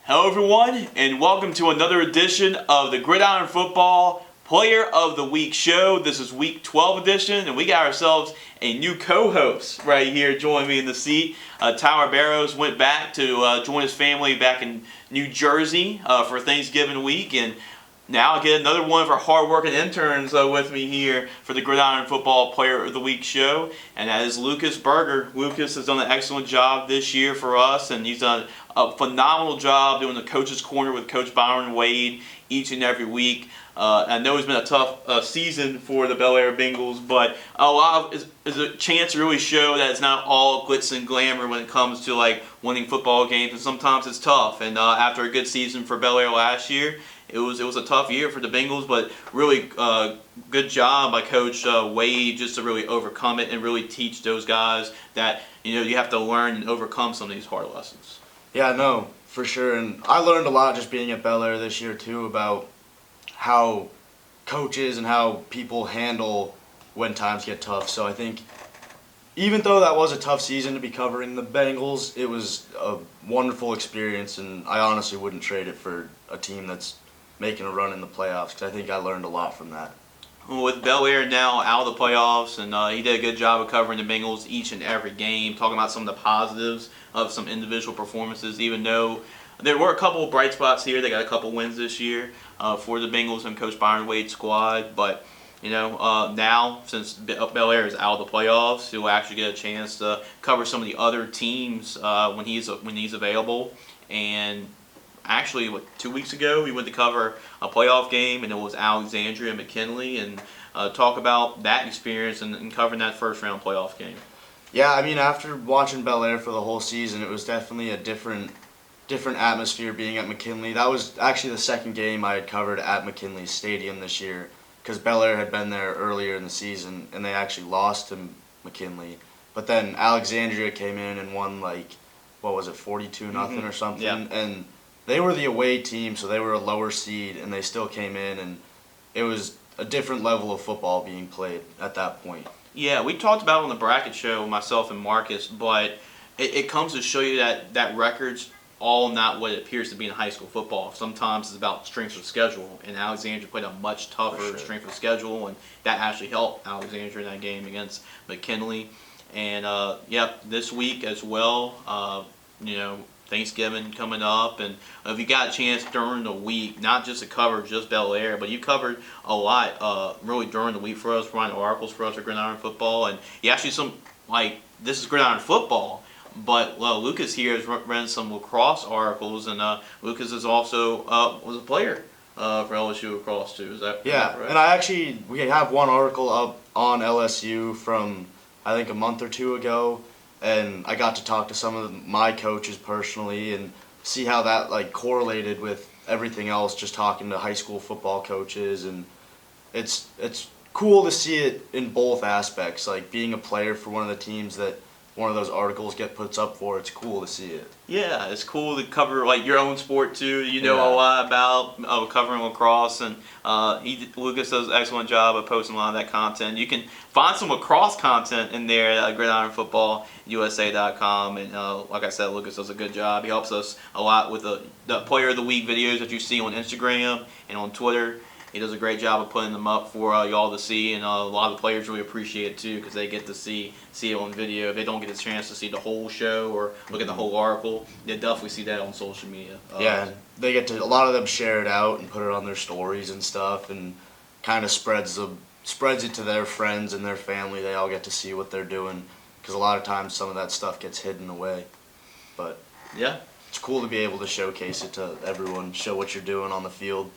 Hello everyone, and welcome to another edition of the Gridiron Football Player of the Week show. This is week 12 edition, and we got ourselves a new co-host right here joining me in the seat. Tyler Barrows went back to join his family back in New Jersey for Thanksgiving week, and now I get another one of our hard-working interns with me here for the Gridiron Football Player of the Week show, and that is Lucas Berger. Lucas has done an excellent job this year for us, and he's done a phenomenal job doing the Coach's Corner with Coach Byron Wade each and every week. I know it's been a tough season for the Bel Air Bengals, but a lot of is a chance to really show that it's not all glitz and glamour when it comes to like winning football games, and sometimes it's tough. And after a good season for Bel Air last year, it was a tough year for the Bengals, but really good job by Coach Wade just to really overcome it and really teach those guys that you have to learn and overcome some of these hard lessons. Yeah, no, for sure. And I learned a lot just being at Bel Air this year too about how coaches and how people handle when times get tough. So I think even though that was a tough season to be covering the Bengals, it was a wonderful experience, and I honestly wouldn't trade it for a team that's making a run in the playoffs, because I think I learned a lot from that. With Bel Air now out of the playoffs, and he did a good job of covering the Bengals each and every game, talking about some of the positives of some individual performances, even though there were a couple of bright spots here. They got a couple wins this year for the Bengals and Coach Byron Wade's squad, but now since Bel Air is out of the playoffs, he'll actually get a chance to cover some of the other teams when he's available. And actually, 2 weeks ago, we went to cover a playoff game, and it was Alexandria and McKinley, and talk about that experience and covering that first round playoff game. Yeah, I mean, after watching Bel Air for the whole season, it was definitely a different atmosphere being at McKinley. That was actually the second game I had covered at McKinley Stadium this year, because Bel Air had been there earlier in the season, and they actually lost to McKinley. But then Alexandria came in and won 42-0 or something, yeah. And they were the away team, so they were a lower seed, and they still came in, and it was a different level of football being played at that point. Yeah, we talked about it on the bracket show, myself and Marcus, but it comes to show you that record's all not what it appears to be in high school football. Sometimes it's about strength of schedule, and Alexandria played a much tougher strength of schedule, and that actually helped Alexandria in that game against McKinley. And this week as well, Thanksgiving coming up, and if you got a chance during the week, not just to cover just Bel Air, but you covered a lot really during the week for us, writing articles for us at Gridiron Football, and you actually this is Gridiron Football, but Lucas here has written some lacrosse articles, and Lucas is also was a player for LSU lacrosse too. Is that correct? And we have one article up on LSU from I think a month or two ago. And I got to talk to some of my coaches personally and see how that correlated with everything else, just talking to high school football coaches. And it's cool to see it in both aspects, like being a player for one of the teams that one of those articles get puts up for. It's cool to see it. Yeah, it's cool to cover your own sport too. A lot about covering lacrosse, and Lucas does an excellent job of posting a lot of that content. You can find some lacrosse content in there at GridironFootballUSA.com, and like I said, Lucas does a good job. He helps us a lot with the Player of the Week videos that you see on Instagram and on Twitter. He does a great job of putting them up for y'all to see, and a lot of the players really appreciate it too, because they get to see it on video. If they don't get a chance to see the whole show or look at the whole article, they definitely see that on social media. They get to, a lot of them share it out and put it on their stories and stuff, and kind of spreads it to their friends and their family. They all get to see what they're doing, because a lot of times some of that stuff gets hidden away. But yeah, it's cool to be able to showcase it to everyone, show what you're doing on the field.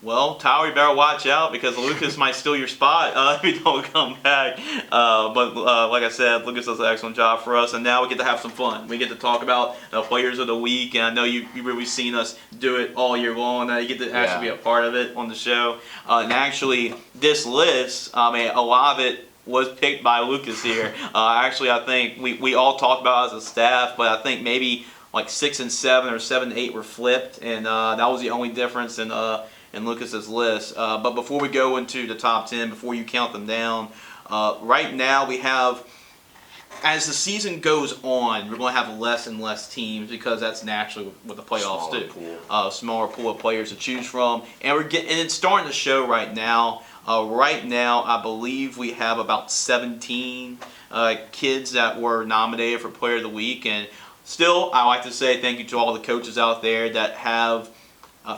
Well, Tyler, you better watch out, because Lucas might steal your spot if you don't come back. But like I said, Lucas does an excellent job for us, and now we get to have some fun. We get to talk about the Players of the Week, and I know you've really seen us do it all year long. Now you get to actually be a part of it on the show. And actually, this list, a lot of it was picked by Lucas here. Actually, I think we all talked about it as a staff, but I think maybe 6 and 7 or 7 and 8 were flipped, and that was the only difference in Lucas's list. But before we go into the top 10, before you count them down, right now we have as the season goes on, we're going to have less and less teams because that's naturally what the playoffs Smaller do. pool. Smaller pool of players to choose from, and and it's starting to show right now. Right now, I believe we have about 17 kids that were nominated for Player of the Week, and still, I like to say thank you to all the coaches out there that have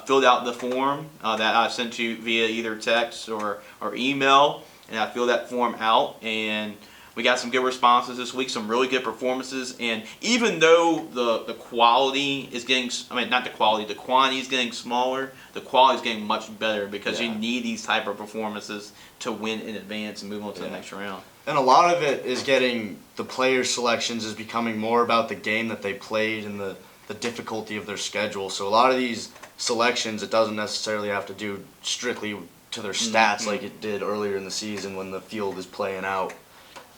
filled out the form that I sent you via either text or email, and I filled that form out, and we got some good responses this week, some really good performances, and even though the quality is getting, not the quality, the quantity is getting smaller, the quality is getting much better because you need these type of performances to win in advance and move on to the next round. And a lot of it is getting the player selections is becoming more about the game that they played and the difficulty of their schedule. So a lot of these selections, it doesn't necessarily have to do strictly to their stats like it did earlier in the season when the field is playing out.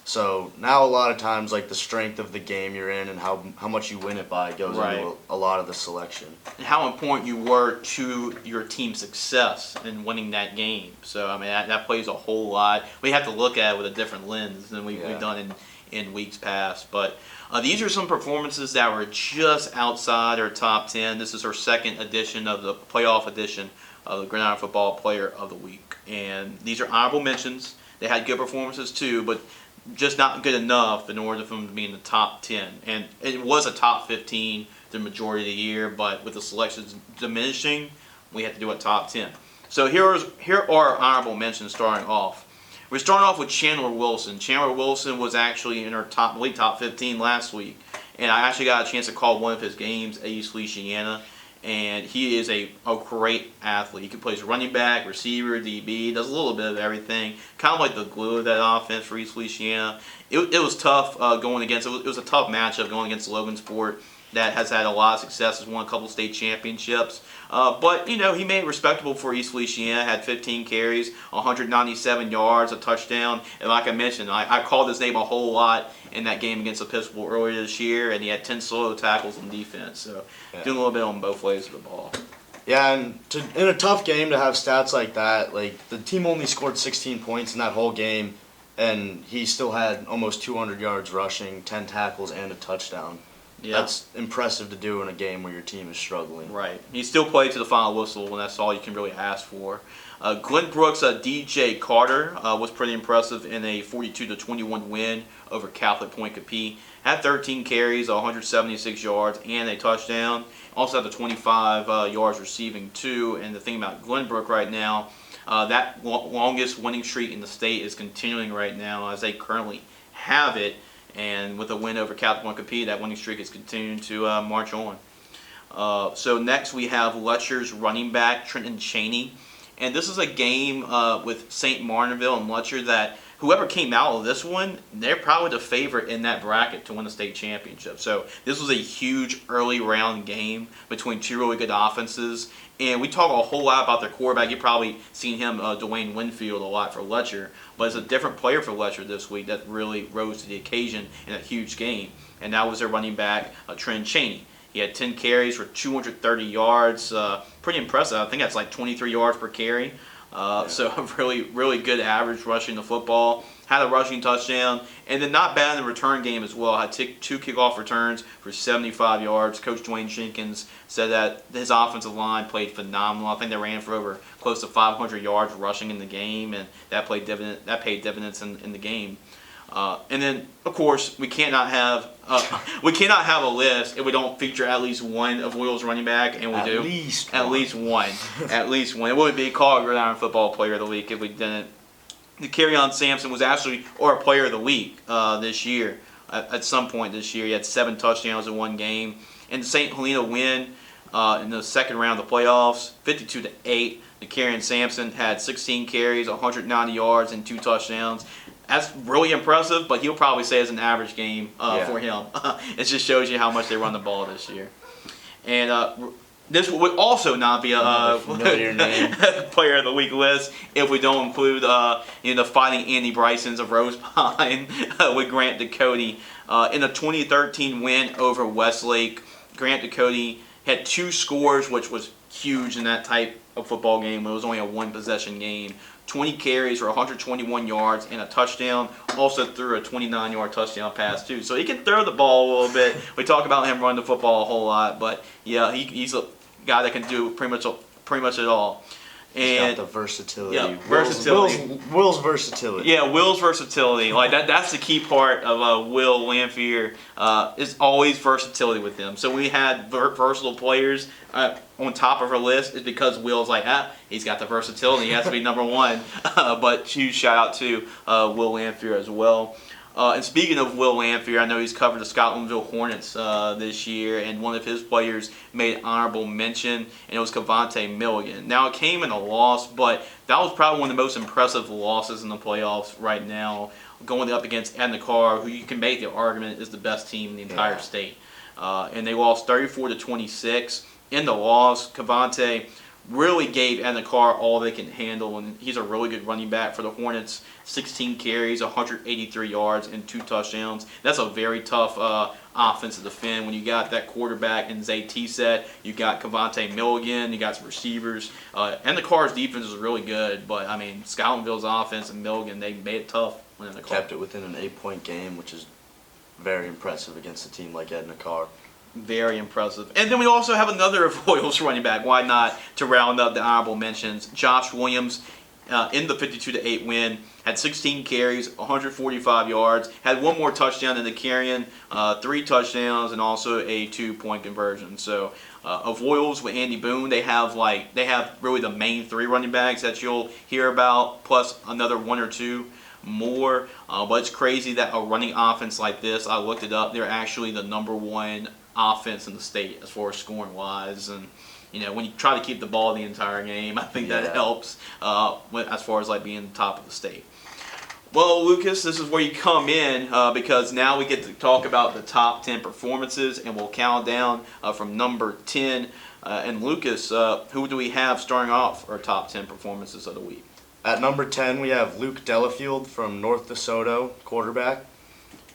So now a lot of times, like the strength of the game you're in and how much you win it by goes into a lot of the selection. And how important you were to your team's success in winning that game. So that plays a whole lot. We have to look at it with a different lens than we've done in weeks past. But these are some performances that were just outside our top 10. This is our second edition of the playoff edition of the Gridiron Football Player of the Week. And these are honorable mentions. They had good performances too, but just not good enough in order for them to be in the top 10. And it was a top 15 the majority of the year, but with the selections diminishing, we had to do a top 10. So here are our honorable mentions starting off. We're starting off with Chandler Wilson. Chandler Wilson was actually in our top 15 last week, and I actually got a chance to call one of his games at East Louisiana. And he is a great athlete. He can play as running back, receiver, DB, does a little bit of everything. Kind of like the glue of that offense for East Louisiana. It was tough going against, it was a tough matchup going against Logansport that has had a lot of success, has won a couple state championships. But, he made it respectable for East Louisiana, had 15 carries, 197 yards, a touchdown. And like I mentioned, I called his name a whole lot in that game against Episcopal earlier this year, and he had 10 solo tackles on defense. So doing a little bit on both ways of the ball. Yeah, and in a tough game to have stats like that, like the team only scored 16 points in that whole game, and he still had almost 200 yards rushing, 10 tackles, and a touchdown. Yeah. That's impressive to do in a game where your team is struggling. Right. He still played to the final whistle, and that's all you can really ask for. Glenn Brooks' DJ Carter was pretty impressive in a 42-21 win over Catholic Point Capee. Had 13 carries, 176 yards, and a touchdown. Also had the 25 yards receiving, too. And the thing about Glenn Brook right now, that longest winning streak in the state is continuing right now as they currently have it. And with a win over Catholic Point Capee, that winning streak is continuing to march on. So next we have Letcher's running back, Trenton Cheney. And this is a game with St. Martinville and Letcher that whoever came out of this one, they're probably the favorite in that bracket to win the state championship. So this was a huge early round game between two really good offenses. And we talk a whole lot about their quarterback. You've probably seen him, Dwayne Winfield, a lot for Letcher. But it's a different player for Letcher this week that really rose to the occasion in a huge game. And that was their running back, Trenton Cheney. He had 10 carries for 230 yards. Pretty impressive. I think that's like 23 yards per carry. So a really, really good average rushing the football. Had a rushing touchdown. And then not bad in the return game as well. Had two kickoff returns for 75 yards. Coach Dwayne Jenkins said that his offensive line played phenomenal. I think they ran for over close to 500 yards rushing in the game, and that paid dividends in the game. And then, of course, we cannot have a list if we don't feature at least one of Will's running back, and we do. At least one. It wouldn't be called Gridiron Football Player of the Week if we didn't. Kerryon Sampson was actually our Player of the Week this year. At some point this year, he had 7 touchdowns in one game. In the St. Helena win in the second round of the playoffs, 52-8. Kerryon Sampson had 16 carries, 190 yards, and 2 touchdowns. That's really impressive, but he'll probably say it's an average game for him. It just shows you how much they run the ball this year. And this would also not be a Player of the Week list if we don't include the Fighting Andy Brysons of Rose Pine with Grant Ducote. In a 2013 win over Westlake, Grant Ducote had 2 scores, which was huge in that type of football game. It was only a 1-possession game. 20 carries for 121 yards and a touchdown. Also threw a 29-yard touchdown pass too. So he can throw the ball a little bit. We talk about him running the football a whole lot, but yeah, he's a guy that can do pretty much it all. And he's got the versatility. Yeah, versatility. Will's versatility. Yeah, Will's versatility. Like that's the key part of Will Lamphere. Is always versatility with him. So we had versatile players on top of our list. Is because Will's like, he's got the versatility. He has to be number one. But huge shout out to Will Lamphere as well. And speaking of Will Lamphere, I know he's covered the Scotlandville Hornets this year, and one of his players made honorable mention, and it was Cavante Milligan. Now, it came in a loss, but that was probably one of the most impressive losses in the playoffs right now, going up against Edna Carr, who you can make the argument is the best team in the entire state. And they lost 34-26. In the loss, Cavante really gave Edna Carr all they can handle, and he's a really good running back for the Hornets. 16 carries, 183 yards, and 2 touchdowns. That's a very tough offense to defend when you got that quarterback in Zay T-Set. You got Cavante Milligan. You got some receivers. Edna Carr's defense is really good, but, I mean, Scotlandville's offense and Milligan, they made it tough when Edna Carr kept it within an 8-point game, which is very impressive against a team like Edna Carr. Very impressive. And then we also have another of Royals running back. Why not? To round up the honorable mentions, Josh Williams in the 52-8 win had 16 carries, 145 yards, had one more touchdown in the carrying, 3 touchdowns, and also a 2-point conversion. So of Royals with Andy Boone, they have really the main 3 running backs that you'll hear about, plus another 1 or 2 more. But it's crazy that a running offense like this, I looked it up, they're actually the number 1 offense in the state as far as scoring wise, and when you try to keep the ball the entire game, I think that helps as far as like being top of the state. Well, Lucas, this is where you come in because now we get to talk about the top 10 performances, and we'll count down from number 10. And Lucas, who do we have starting off our top 10 performances of the week? At number 10, we have Luke Delafield from North DeSoto, quarterback.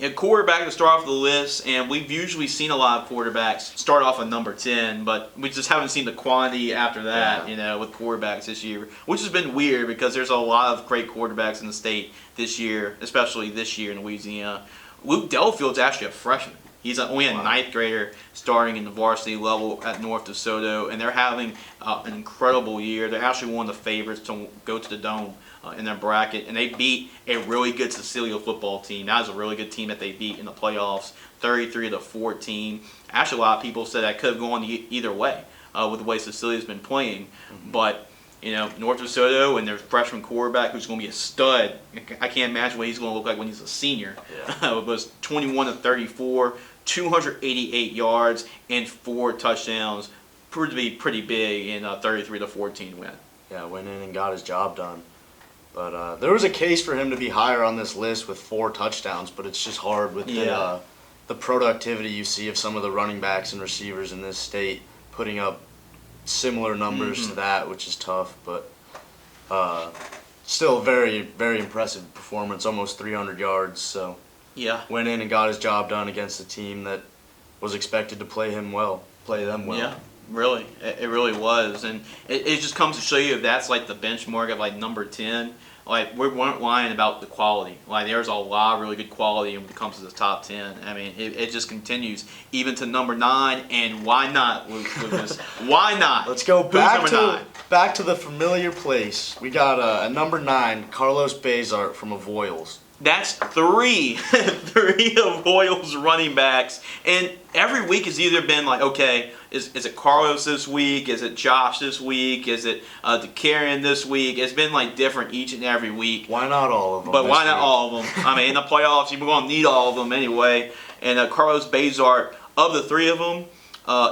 A quarterback to start off the list, and we've usually seen a lot of quarterbacks start off at number 10, but we just haven't seen the quantity after that, with quarterbacks this year, which has been weird because there's a lot of great quarterbacks in the state this year, especially this year in Louisiana. Luke Delafield's actually a freshman. He's only a 9th grader starting in the varsity level at North DeSoto, and they're having an incredible year. They're actually one of the favorites to go to the Dome in their bracket, and they beat a really good Cecilia football team. That was a really good team that they beat in the playoffs, 33-14. Actually, a lot of people said that could have gone either way with the way Cecilia's been playing, but North DeSoto and their freshman quarterback, who's going to be a stud. I can't imagine what he's going to look like when he's a senior. Yeah. It was 21-34, 288 yards, and 4 touchdowns. Proved to be pretty big in a 33-14 win. Yeah, went in and got his job done. But there was a case for him to be higher on this list with 4 touchdowns, but it's just hard with the productivity you see of some of the running backs and receivers in this state putting up similar numbers to that, which is tough, but still very, very impressive performance, almost 300 yards. So went in and got his job done against a team that was expected to play them well. Yeah, really, it really was, and it just comes to show you if that's like the benchmark of like number 10. Like, we weren't lying about the quality. Like, there's a lot of really good quality when it comes to the top 10. I mean, it just continues even to number 9. And why not, Lucas? Why not? Let's go back to the familiar place. We got a number 9, Carlos Bazart from Avoyelles. That's 3 of Royals running backs, and every week has either been like, okay, is it Carlos this week? Is it Josh this week? Is it DeCarian this week? It's been like different each and every week. Why not all of them? But why not all of them? I mean, in the playoffs, you're going to need all of them anyway. And Carlos Bazart, of the 3 of them,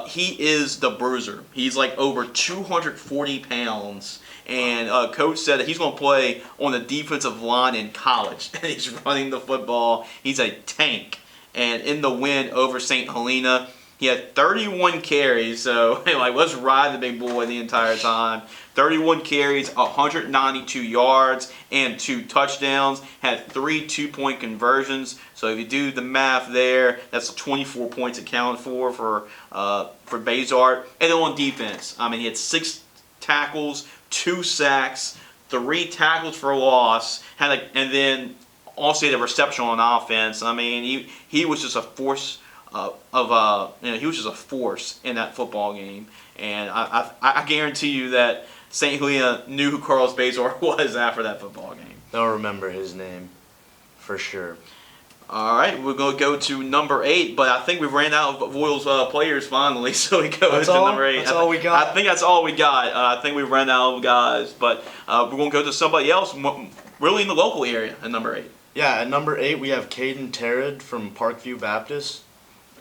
he is the bruiser. He's like over 240 pounds. And coach said that he's going to play on the defensive line in college. And he's running the football. He's a tank. And in the win over St. Helena, he had 31 carries. So, like, let's ride the big boy the entire time. 31 carries, 192 yards, and 2 touchdowns. Had 3 2-point conversions. So if you do the math there, that's 24 points accounted for Bazart. And then on defense, I mean, he had 6 tackles, 2 sacks, 3 tackles for a loss, and then also had a reception on offense. I mean, he was just a force he was just a force in that football game, and I guarantee you that St. Helena knew who Carlos Bazar was after that football game. They'll remember his name for sure. All right, we're going to go to number 8, but I think we've ran out of Voiles players finally, so we go to number 8. That's all we got? I think that's all we got. I think we've run out of guys, but we're going to go to somebody else really in the local area at number 8. Yeah, at number 8 we have Caden Terrid from Parkview Baptist.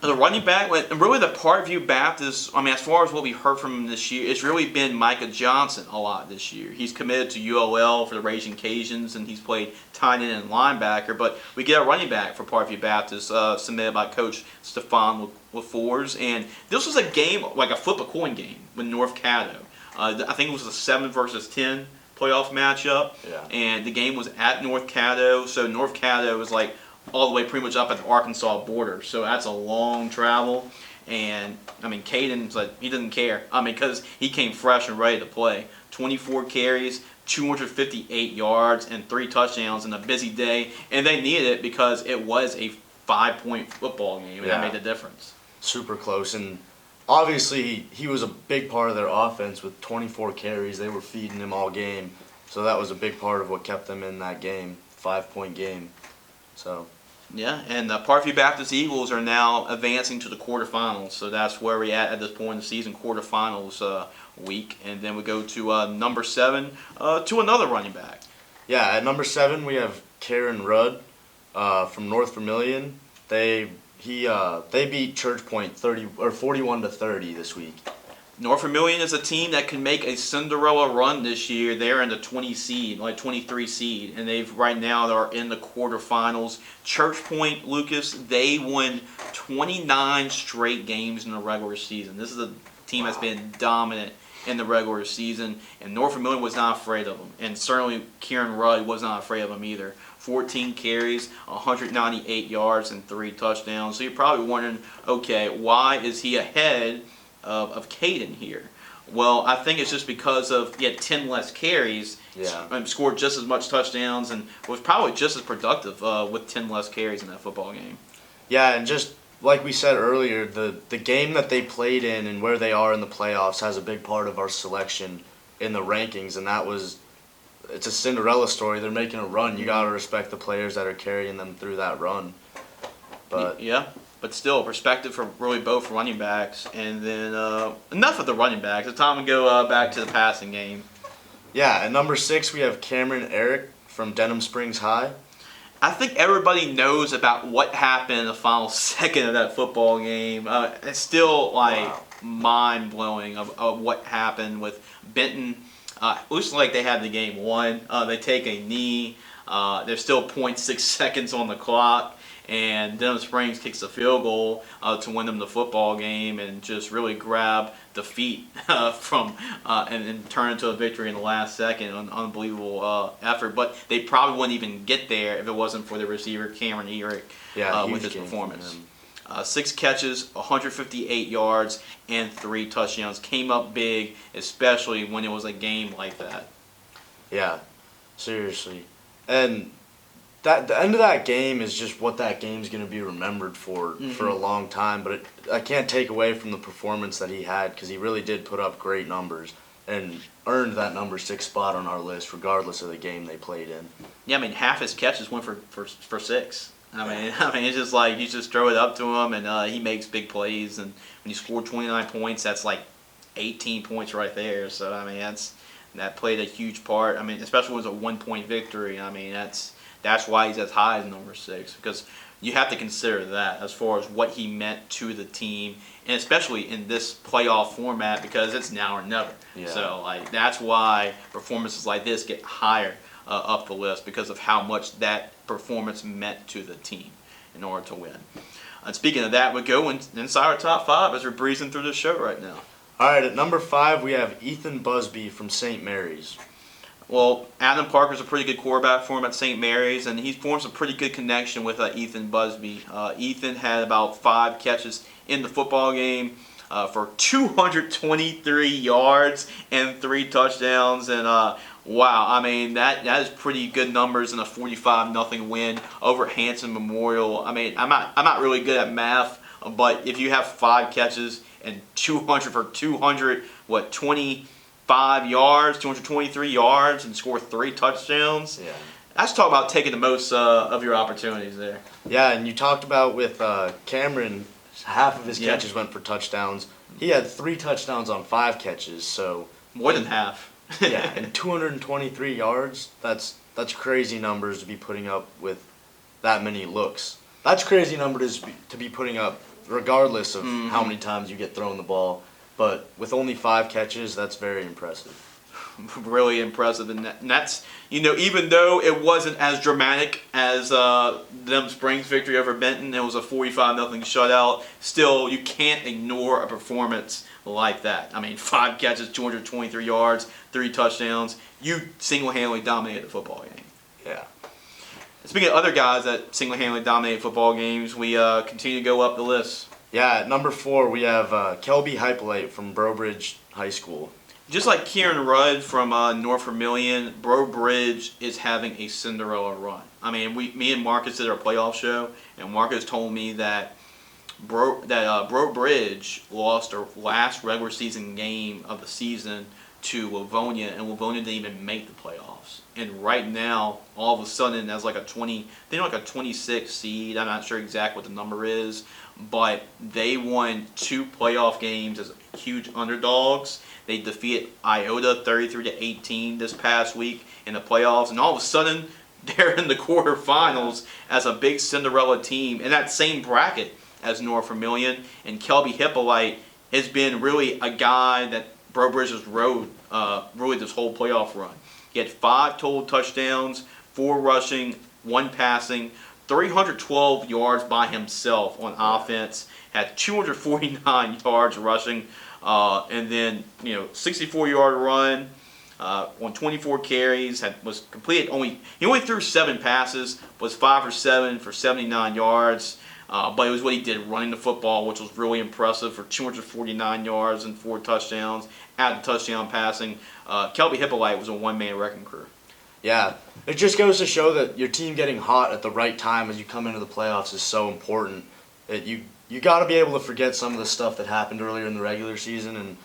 The running back, really the Parkview Baptist, I mean, as far as what we heard from him this year, it's really been Micah Johnson a lot this year. He's committed to ULL for the Raging Cajuns, and he's played tight end and linebacker. But we get a running back for Parkview Baptist submitted by Coach Stefan LaForce. And this was a game, like a flip-a-coin game with North Caddo. I think it was a 7 versus 10 playoff matchup. Yeah. And the game was at North Caddo, so North Caddo was like all the way pretty much up at the Arkansas border. So that's a long travel. And, I mean, Caden's like, he doesn't care. I mean, because he came fresh and ready to play. 24 carries, 258 yards, and 3 touchdowns in a busy day. And they needed it because it was a 5-point football game, and that made the difference. Super close. And obviously, he was a big part of their offense with 24 carries. They were feeding him all game. So that was a big part of what kept them in that game, 5-point game. So... Yeah, and the Parkview Baptist Eagles are now advancing to the quarterfinals. So that's where we're at this point in the season, quarterfinals week. And then we go to number 7, to another running back. Yeah, at number 7 we have Karen Rudd from North Vermilion. They beat Church Point 41-30 this week. North Vermilion is a team that can make a Cinderella run this year. They're in the 23 seed, and they've right now they're in the quarterfinals. Church Point, Lucas, they won 29 straight games in the regular season. This is a team that's been dominant in the regular season, and North Vermilion was not afraid of them, and certainly Kieran Rudd was not afraid of them either. 14 carries, 198 yards, and 3 touchdowns. So you're probably wondering, okay, why is he ahead of Caden here? Well, I think it's just because he had 10 less carries, scored just as much touchdowns, and was probably just as productive with 10 less carries in that football game. Yeah, and just like we said earlier, the game that they played in and where they are in the playoffs has a big part of our selection in the rankings, and it's a Cinderella story. They're making a run. You got to respect the players that are carrying them through that run. But yeah. But still, perspective for really both running backs. And then enough of the running backs. It's time to go back to the passing game. Yeah, at number 6 we have Cameron Eric from Denham Springs High. I think everybody knows about what happened in the final second of that football game. It's still mind-blowing of what happened with Benton. It looks like they had the game won. They take a knee. There's still 0.6 seconds on the clock. And Denham Springs kicks a field goal to win them the football game and just really grab defeat and turn into a victory in the last second. An unbelievable effort. But they probably wouldn't even get there if it wasn't for the receiver, Cameron Eric, with his performance. 6 catches, 158 yards, and 3 touchdowns. Came up big, especially when it was a game like that. Yeah, seriously. And the end of that game is just what that game's going to be remembered for a long time. But I can't take away from the performance that he had, because he really did put up great numbers and earned that number 6 spot on our list regardless of the game they played in. Yeah, I mean, half his catches went for 6. I mean, it's just like you just throw it up to him, and he makes big plays. And when you score 29 points, that's like 18 points right there. So I mean, that played a huge part. I mean, especially when it was a 1-point victory. I mean, that's why he's as high as number 6, because you have to consider that as far as what he meant to the team, and especially in this playoff format, because it's now or never. Yeah. So that's why performances like this get higher up the list, because of how much that performance meant to the team in order to win. And speaking of that, we go inside our top 5 as we're breezing through the show right now. All right, at number 5 we have Ethan Busby from St. Mary's. Well, Adam Parker's a pretty good quarterback for him at St. Mary's, and he forms a pretty good connection with Ethan Busby. Ethan had about 5 catches in the football game for 223 yards and 3 touchdowns. And Wow, I mean that is pretty good numbers in a 45-0 win over Hanson Memorial. I mean, I'm not really good at math, but if you have 5 catches and 200 for 25 yards, 223 yards, and score 3 touchdowns. Yeah. That's talking about taking the most of your opportunities there. Yeah, and you talked about with Cameron, half of his catches went for touchdowns. He had 3 touchdowns on 5 catches, so more than half. Yeah, and 223 yards. That's crazy numbers to be putting up with that many looks. That's crazy numbers to be putting up regardless of how many times you get thrown the ball. But with only 5 catches, that's very impressive. Really impressive, and that's, even though it wasn't as dramatic as them Springs victory over Benton, it was a 45-0 shutout. Still, you can't ignore a performance like that. I mean, 5 catches, 223 yards, 3 touchdowns. You single-handedly dominated the football game. Yeah. Speaking of other guys that single-handedly dominated football games, we continue to go up the list. Yeah, at number 4, we have Kelby Hypolite from Byrd High School. Just like Kieran Rudd from North Vermilion, Bridge is having a Cinderella run. I mean, me and Marcus did our playoff show, and Marcus told me that Bridge lost their last regular season game of the season to Livonia, and Livonia didn't even make the playoffs. And right now, all of a sudden, as like a 26 seed. I'm not sure exactly what the number is, but they won 2 playoff games as huge underdogs. They defeated Iota 33-18 this past week in the playoffs, and all of a sudden, they're in the quarterfinals as a big Cinderella team in that same bracket as North Vermilion. And Kelby Hypolite has been really a guy that Bridge has rode really this whole playoff run. He had 5 total touchdowns, 4 rushing, 1 passing, 312 yards by himself on offense, had 249 yards rushing, and then 64-yard run on 24 carries. Was completed he only threw 7 passes, was 5 for 7 for 79 yards. But it was what he did running the football, which was really impressive, for 249 yards and 4 touchdowns. Add the touchdown passing. Kelby Hypolite was a one-man wrecking crew. Yeah, it just goes to show that your team getting hot at the right time as you come into the playoffs is so important. You got to be able to forget some of the stuff that happened earlier in the regular season, and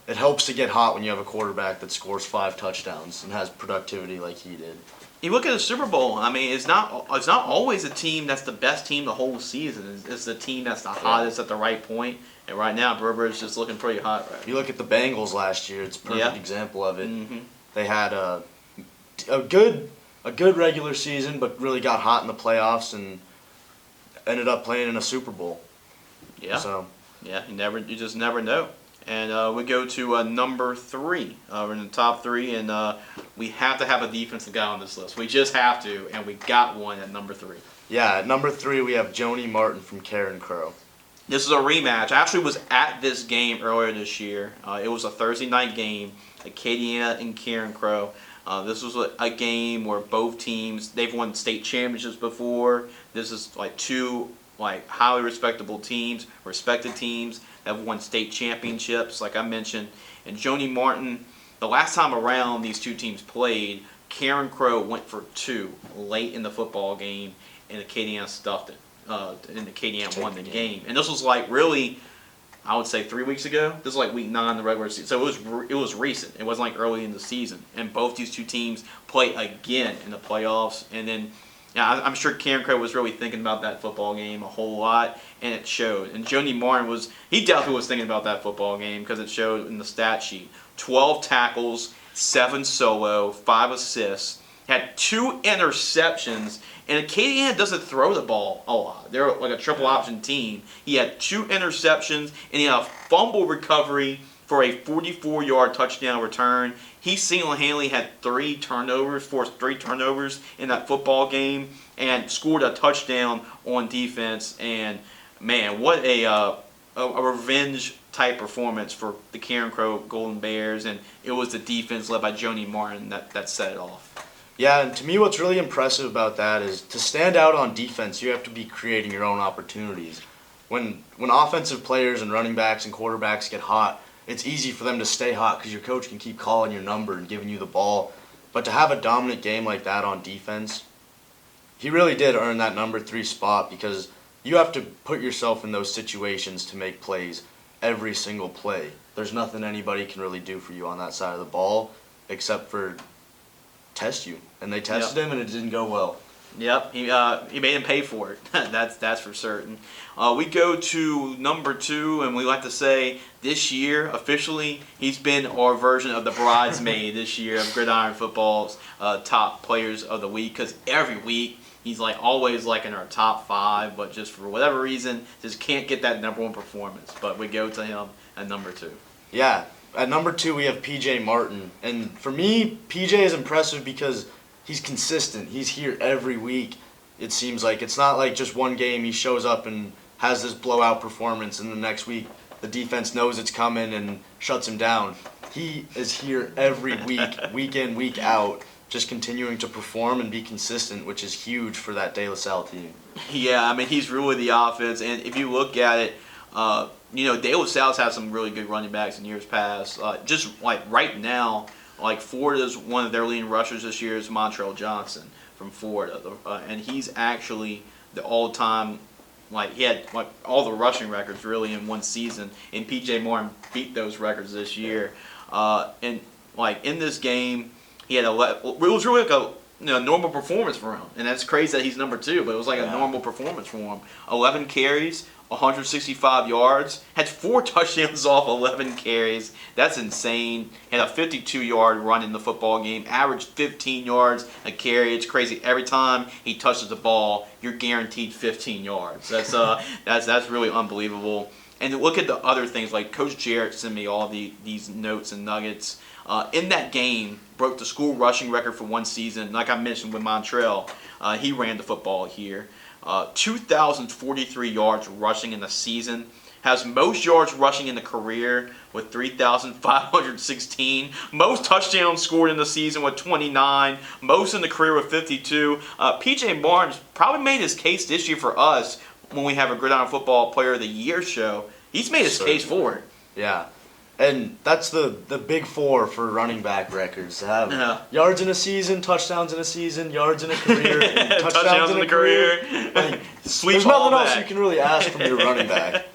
it helps to get hot when you have a quarterback that scores 5 touchdowns and has productivity like he did. You look at the Super Bowl. I mean, it's not always a team that's the best team the whole season. It's the team that's the hottest at the right point. And right now, Bridge is just looking pretty hot. Right? You look at the Bengals last year; it's a perfect example of it. Mm-hmm. They had a good regular season, but really got hot in the playoffs and ended up playing in a Super Bowl. Yeah. So yeah, you just never know. And we go to number 3. We're in the top 3, and we have to have a defensive guy on this list. We just have to, and we got one at number 3. Yeah, at number 3 we have Joni Martin from Karen Crow. This is a rematch. I actually was at this game earlier this year. It was a Thursday night game, Acadiana and Karen Crow. This was a game where both teams, they've won state championships before. This is like 2 highly respected teams that have won state championships, like I mentioned. And Joni Martin, the last time around these 2 teams played, Karen Crow went for 2 late in the football game, and Acadiana stuffed it. And Acadiana won the game. And this was really, I would say 3 weeks ago. This is like week 9 of the regular season. So it was recent. It wasn't early in the season. And both these 2 teams play again in the playoffs. And then I'm sure Karen Crow was really thinking about that football game a whole lot, and it showed. And Joni Martin he definitely was thinking about that football game because it showed in the stat sheet. 12 tackles, 7 solo, 5 assists, had 2 interceptions, and Acadiana doesn't throw the ball a lot. They're like a triple option team. He had 2 interceptions, and he had a fumble recovery for a 44-yard touchdown return. He single-handedly had forced 3 turnovers in that football game, and scored a touchdown on defense. And man, what a revenge-type performance for the Karen Crow Golden Bears, and it was the defense led by Joni Martin that set it off. Yeah, and to me what's really impressive about that is to stand out on defense, you have to be creating your own opportunities. When offensive players and running backs and quarterbacks get hot, it's easy for them to stay hot because your coach can keep calling your number and giving you the ball. But to have a dominant game like that on defense, he really did earn that number 3 spot because you have to put yourself in those situations to make plays every single play. There's nothing anybody can really do for you on that side of the ball except for test you. And they tested him, and it didn't go well. Yep, he made him pay for it. that's for certain. We go to number 2, and we like to say this year officially he's been our version of the bridesmaid this year of Gridiron Football's top players of the week, because every week he's like always like in our top 5, but just for whatever reason just can't get that number 1 performance. But we go to him at number 2. Yeah, at number 2 we have PJ Martin, and for me PJ is impressive because he's consistent. He's here every week. It seems like it's not like just one game he shows up and has this blowout performance, and the next week the defense knows it's coming and shuts him down. He is here every week, week in, week out, just continuing to perform and be consistent, which is huge for that De La Salle team. Yeah, I mean, he's really the offense, and if you look at it, De La Salle's had some really good running backs in years past. Just like right now, like Florida's one of their leading rushers this year is Montrell Johnson from Florida, and he's actually the all-time. Like he had like all the rushing records really in one season, and PJ Martin beat those records this year. And like in this game, he had it was really like a normal performance for him, and that's crazy that he's number 2, but it was like a normal performance for him. 11 carries, 165 yards, had 4 touchdowns off 11 carries. That's insane. Had a 52-yard run in the football game, averaged 15 yards a carry. It's crazy. Every time he touches the ball, you're guaranteed 15 yards. That's really unbelievable. And look at the other things, like Coach Jarrett sent me all these notes and nuggets. In that game, broke the school rushing record for one season. Like I mentioned with Montrell, he ran the football here. 2,043 yards rushing in the season. Has most yards rushing in the career with 3,516. Most touchdowns scored in the season with 29. Most in the career with 52. PJ Martin's probably made his case this year for us when we have a Gridiron Football Player of the Year show. He's made his case for it. Yeah. And that's the big 4 for running back records. To have yards in a season, touchdowns in a season, yards in a career, and touchdowns in a career. Like, there's nothing else you can really ask from your running back.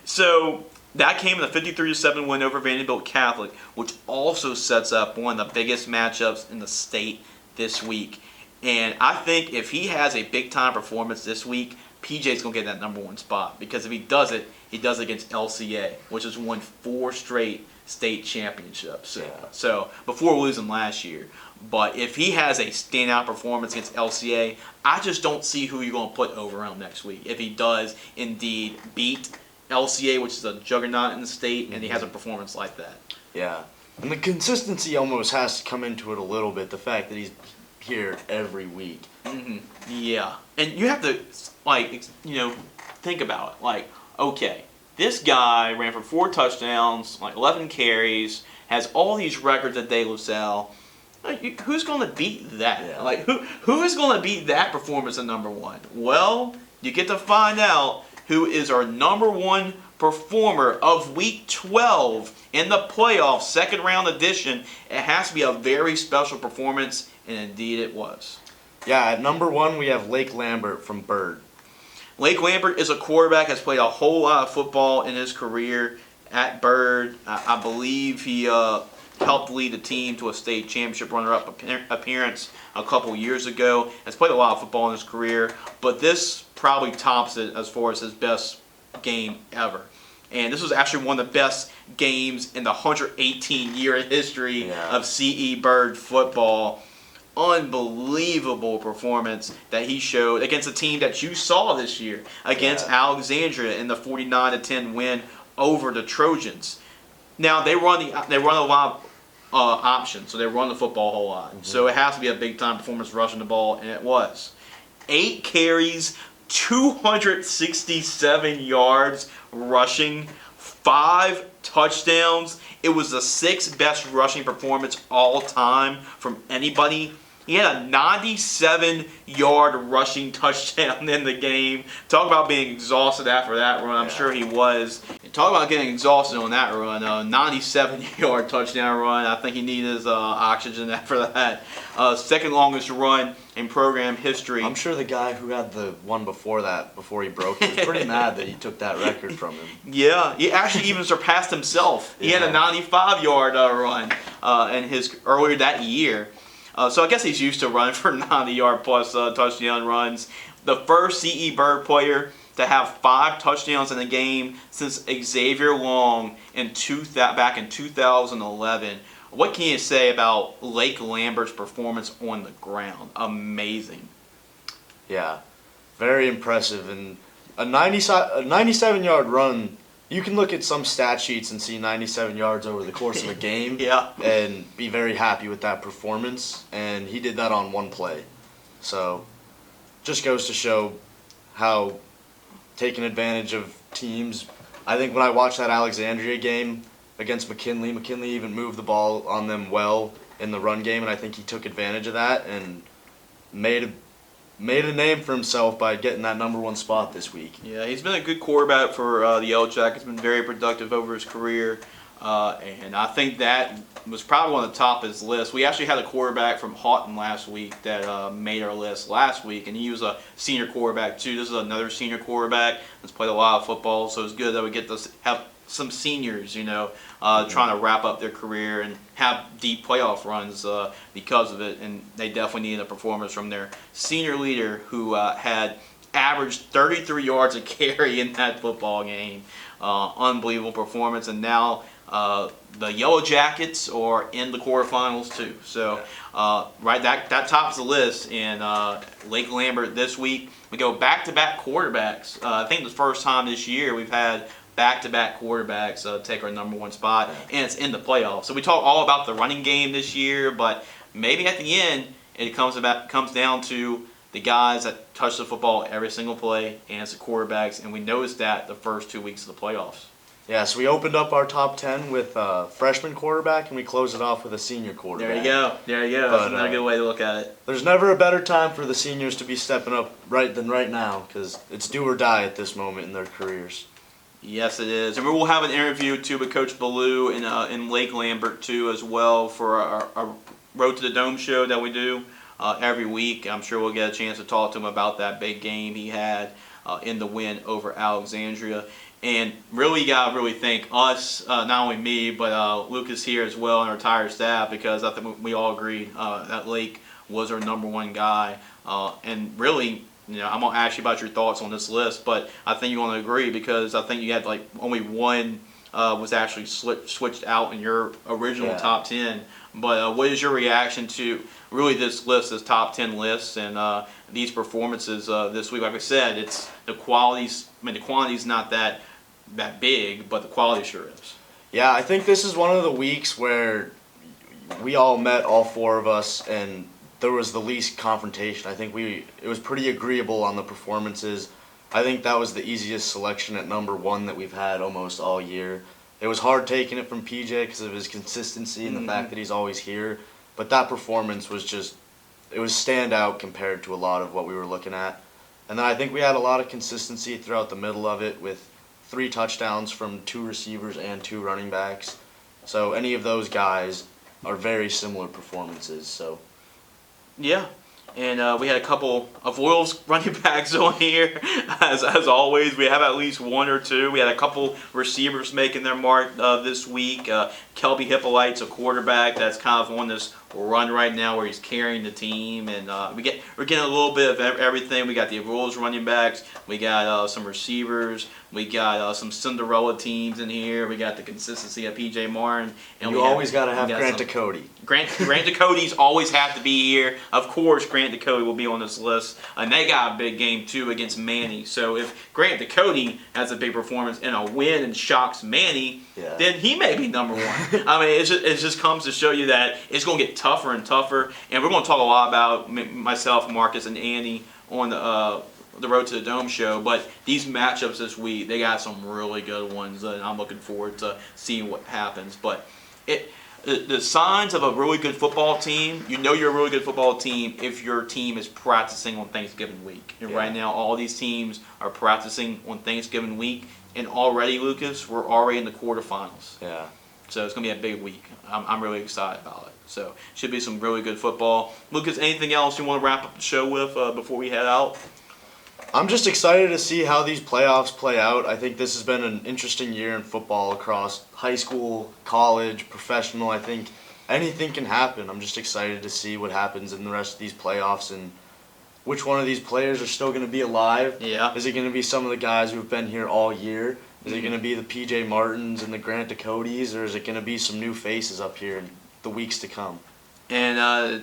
So that came in a 53-7 win over Vanderbilt Catholic, which also sets up one of the biggest matchups in the state this week. And I think if he has a big-time performance this week, PJ's going to get that number 1 spot, because if he does it against LCA, which has won 4 straight state championships. So before losing last year. But if he has a standout performance against LCA, I just don't see who you're going to put over him next week. If he does indeed beat LCA, which is a juggernaut in the state, and he has a performance like that. Yeah. And the consistency almost has to come into it a little bit, the fact that he's here every week. Mm-hmm. Yeah. And you have to, think about it. Like, okay, this guy ran for 4 touchdowns, 11 carries, has all these records at De La Salle. Who's going to beat that? Yeah. Who is going to beat that performance at number 1? Well, you get to find out who is our number 1 performer of Week 12 in the playoffs, second round edition. It has to be a very special performance, and indeed it was. Yeah, at number 1 we have Lake Lambert from Byrd. Lake Lambert is a quarterback, has played a whole lot of football in his career at Byrd. I believe he helped lead the team to a state championship runner-up appearance a couple years ago. Has played a lot of football in his career, but this probably tops it as far as his best game ever. And this was actually one of the best games in the 118-year history of CE Byrd football. Unbelievable performance that he showed against a team that you saw this year, against Alexandria in the 49-10 win over the Trojans. Now they run a lot of options, so they run the football a whole lot. Mm-hmm. So it has to be a big time performance rushing the ball, and it was. 8 carries, 267 yards rushing, 5 touchdowns. It was the 6th best rushing performance all time from anybody He had a 97-yard rushing touchdown in the game. Talk about being exhausted after that run. I'm sure he was. Talk about getting exhausted on that run. 97-yard touchdown run. I think he needed his oxygen after that. Second longest run in program history. I'm sure the guy who had the one before that, before he broke it, was pretty mad that he took that record from him. Yeah, he actually even surpassed himself. He had a 95-yard run in his earlier that year. So I guess he's used to running for 90-yard plus touchdown runs. The first CE Byrd player to have 5 touchdowns in a game since Xavier Long back in 2011. What can you say about Lake Lambert's performance on the ground? Amazing. Yeah, very impressive. And a 97-yard run, you can look at some stat sheets and see 97 yards over the course of a game and be very happy with that performance. And he did that on one play. So just goes to show how taking advantage of teams. I think when I watched that Alexandria game against McKinley even moved the ball on them well in the run game, and I think he took advantage of that and made a name for himself by getting that #1 spot this week. Yeah, he's been a good quarterback for the Yellow Jackets. Been very productive over his career, and I think that was probably one of the top of his list. We actually had a quarterback from Houghton last week that made our list last week, and he was a senior quarterback too. This is another senior quarterback that's played a lot of football, so it's good that we get to have some seniors, trying to wrap up their career and have deep playoff runs because of it. And they definitely needed a performance from their senior leader who had averaged 33 yards a carry in that football game. Unbelievable performance. And now the Yellow Jackets are in the quarterfinals too. So that tops the list. And Lake Lambert this week, we go back-to-back quarterbacks. I think the first time this year we've had back-to-back quarterbacks take our #1 spot, and it's in the playoffs. So we talk all about the running game this year, but maybe at the end it comes down to the guys that touch the football every single play, and it's the quarterbacks, and we noticed that the first 2 weeks of the playoffs. Yeah, so we opened up our top 10 with a freshman quarterback, and we closed it off with a senior quarterback. There you go. That's another good way to look at it. There's never a better time for the seniors to be stepping up than right now, because it's do or die at this moment in their careers. Yes, it is. And we'll have an interview, too, with Coach Ballou in Lake Lambert, too, as well, for our Road to the Dome show that we do every week. I'm sure we'll get a chance to talk to him about that big game he had in the win over Alexandria. And really, you got to really thank us, not only me, but Lucas here as well and our entire staff, because I think we all agreed that Lake was our #1 guy. And really, I'm going to ask you about your thoughts on this list, but I think you're going to agree, because I think you had only one was actually switched out in your original top 10. But what is your reaction to really this list, this top 10 list, and these performances this week? Like I said, it's the quality's. The quantity's not that big, but the quality sure is. Yeah, I think this is one of the weeks where we all met, all 4 of us, and there was the least confrontation. I think it was pretty agreeable on the performances. I think that was the easiest selection at #1 that we've had almost all year. It was hard taking it from PJ because of his consistency and the fact that he's always here, but that performance was it was standout compared to a lot of what we were looking at. And then I think we had a lot of consistency throughout the middle of it with 3 touchdowns from 2 receivers and 2 running backs. So any of those guys are very similar performances. So. Yeah, and we had a couple of Royals running backs on here. As always, we have at least 1 or 2. We had a couple receivers making their mark this week. Kelby Hippolyte's a quarterback that's kind of on this run right now where he's carrying the team, and we're getting a little bit of everything. We got the Royals running backs, we got some receivers, we got some Cinderella teams in here. We got the consistency of PJ Martin, and you always got to have Grant Ducote. Grant Ducote's always have to be here. Of course, Grant Ducote will be on this list, and they got a big game too against Manny. So if Grant Ducote has a big performance and a win and shocks Manny, then he may be #1. I mean, it just comes to show you that it's going to get tougher and tougher. And we're going to talk a lot about myself, Marcus, and Andy on the Road to the Dome show. But these matchups this week, they got some really good ones, and I'm looking forward to seeing what happens. But the signs of a really good football team, you know you're a really good football team if your team is practicing on Thanksgiving week. And right now, all these teams are practicing on Thanksgiving week. And already, Lucas, we're already in the quarterfinals. Yeah. So it's going to be a big week. I'm really excited about it. So should be some really good football. Lucas, anything else you want to wrap up the show with before we head out? I'm just excited to see how these playoffs play out. I think this has been an interesting year in football across high school, college, professional. I think anything can happen. I'm just excited to see what happens in the rest of these playoffs and which one of these players are still going to be alive. Yeah. Is it going to be some of the guys who've been here all year? Is it going to be the P.J. Martins and the Grant Dakotes, or is it going to be some new faces up here in the weeks to come? And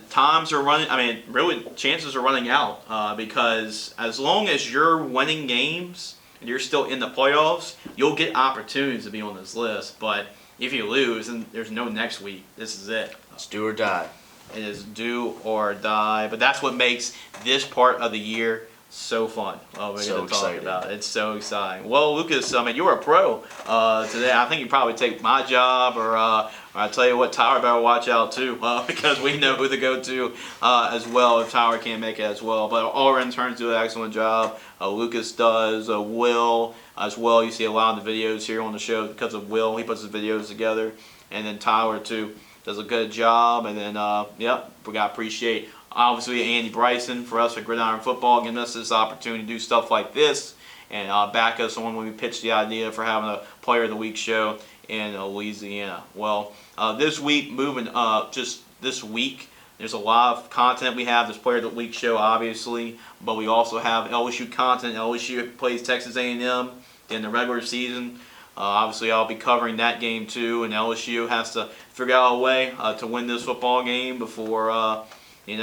times are running. I mean, really, chances are running out because as long as you're winning games and you're still in the playoffs, you'll get opportunities to be on this list. But if you lose, and there's no next week, this is it. It's do or die. It is do or die. But that's what makes this part of the year so fun. Oh, we're going to talk about it. It's so exciting. Well, Lucas, I mean, you're a pro today. I think you probably take my job, or I tell you what, Tyler better watch out too, because we know who to go to as well if Tyler can't make it as well. But all our interns do an excellent job. Lucas does. Will as well. You see a lot of the videos here on the show because of Will. He puts his videos together, and then Tyler too does a good job. And then we got to appreciate obviously Andy Bryson for us at Gridiron Football, giving us this opportunity to do stuff like this and back us on when we pitched the idea for having a Player of the Week show in Louisiana. Well, this week, just this week, there's a lot of content we have. This Player of the Week show, obviously, but we also have LSU content. LSU plays Texas A&M in the regular season. Obviously, I'll be covering that game too, and LSU has to figure out a way to win this football game before they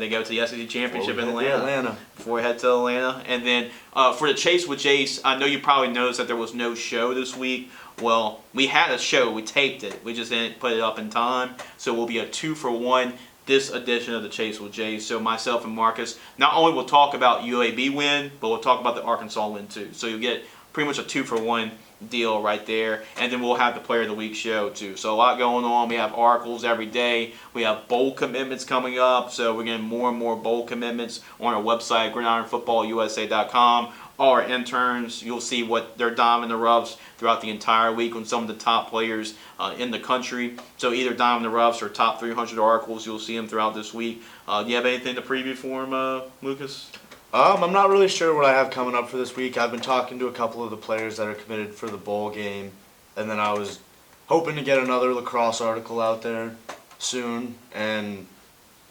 go to the SEC Championship in Atlanta. Before we head to Atlanta. And then for the Chase with Jace, I know you probably noticed that there was no show this week. Well, we had a show. We taped it. We just didn't put it up in time. So it will be a 2-for-1 this edition of the Chase with Jace. So myself and Marcus, not only will talk about UAB win, but we'll talk about the Arkansas win too. So you'll get pretty much a 2-for-1 deal right there, and then we'll have the Player of the Week show too. So a lot going on. We have articles every day. We have bowl commitments coming up, so we're getting more and more bowl commitments on our website, gridironfootballusa.com. Our interns, you'll see what they're diving the roughs throughout the entire week on some of the top players in the country. So either diving the roughs or top 300 articles, you'll see them throughout this week. Do you have anything to preview for them, Lucas? I'm not really sure what I have coming up for this week. I've been talking to a couple of the players that are committed for the bowl game, and then I was hoping to get another lacrosse article out there soon, and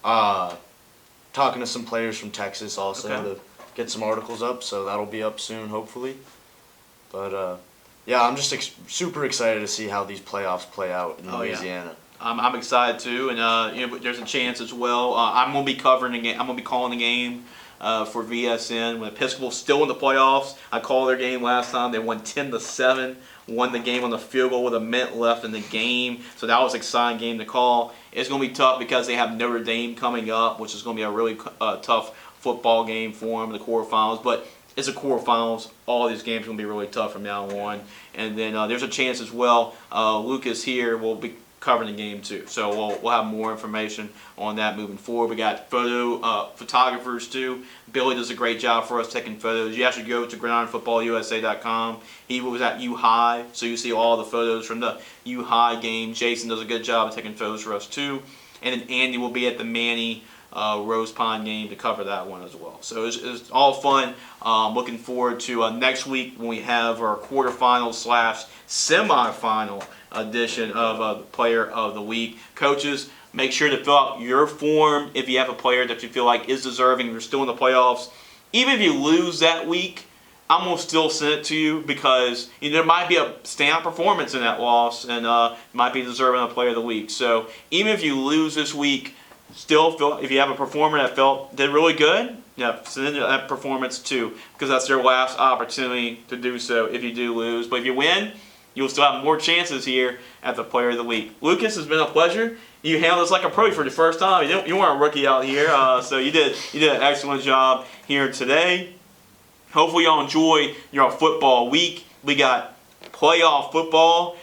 talking to some players from Texas also to get some articles up, so that'll be up soon, hopefully. But I'm just super excited to see how these playoffs play out in Louisiana. Yeah. I'm excited too, and there's a chance as well. I'm going to be covering the game. I'm going to be calling the game for VSN when Episcopal's still in the playoffs. I called their game last time. They won 10-7. Won the game on the field goal with a minute left in the game. So that was an exciting game to call. It's going to be tough because they have Notre Dame coming up, which is going to be a really tough football game for them in the quarterfinals. But it's a quarterfinals. All these games are going to be really tough from now on. And then there's a chance as well. Lucas here will be covering the game too. So we'll have more information on that moving forward. We got photographers too. Billy does a great job for us taking photos. You actually go to gridironfootballusa.com. He was at U High, so you see all the photos from the U High game. Jason does a good job of taking photos for us too. And then Andy will be at the Manny Rose Pine game to cover that one as well. So it's all fun. Looking forward to next week when we have our quarterfinal / semifinal edition of Player of the Week. Coaches, make sure to fill out your form if you have a player that you feel like is deserving. You're still in the playoffs. Even if you lose that week, I'm going to still send it to you because there might be a standout performance in that loss and might be deserving of Player of the Week. So even if you lose this week, still if you have a performer that did really good, send in that performance too because that's their last opportunity to do so if you do lose. But if you win, you'll still have more chances here at the Player of the Week. Lucas, it's been a pleasure. You handled this like a pro for the first time. You weren't a rookie out here, so you did an excellent job here today. Hopefully y'all enjoy your football week. We got playoff football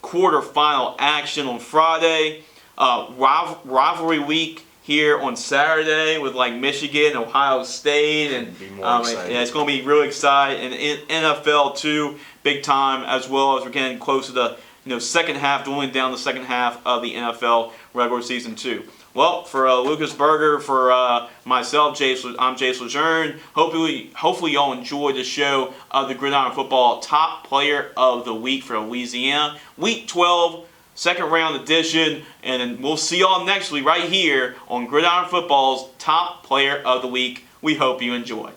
quarterfinal action on Friday. Rivalry week here on Saturday with like Michigan, Ohio State, and yeah, it's going to be really exciting. And NFL too, big time, as well as we're getting close to the second half, dwindling down the second half of the NFL regular season too. Well, for Lucas Berger, for myself, I'm Jace LeJeune. Hopefully y'all enjoyed the show of the Gridiron Football Top Player of the Week for Louisiana, Week 12. Second round edition, and we'll see y'all next week right here on Gridiron Football's Top Player of the Week. We hope you enjoy.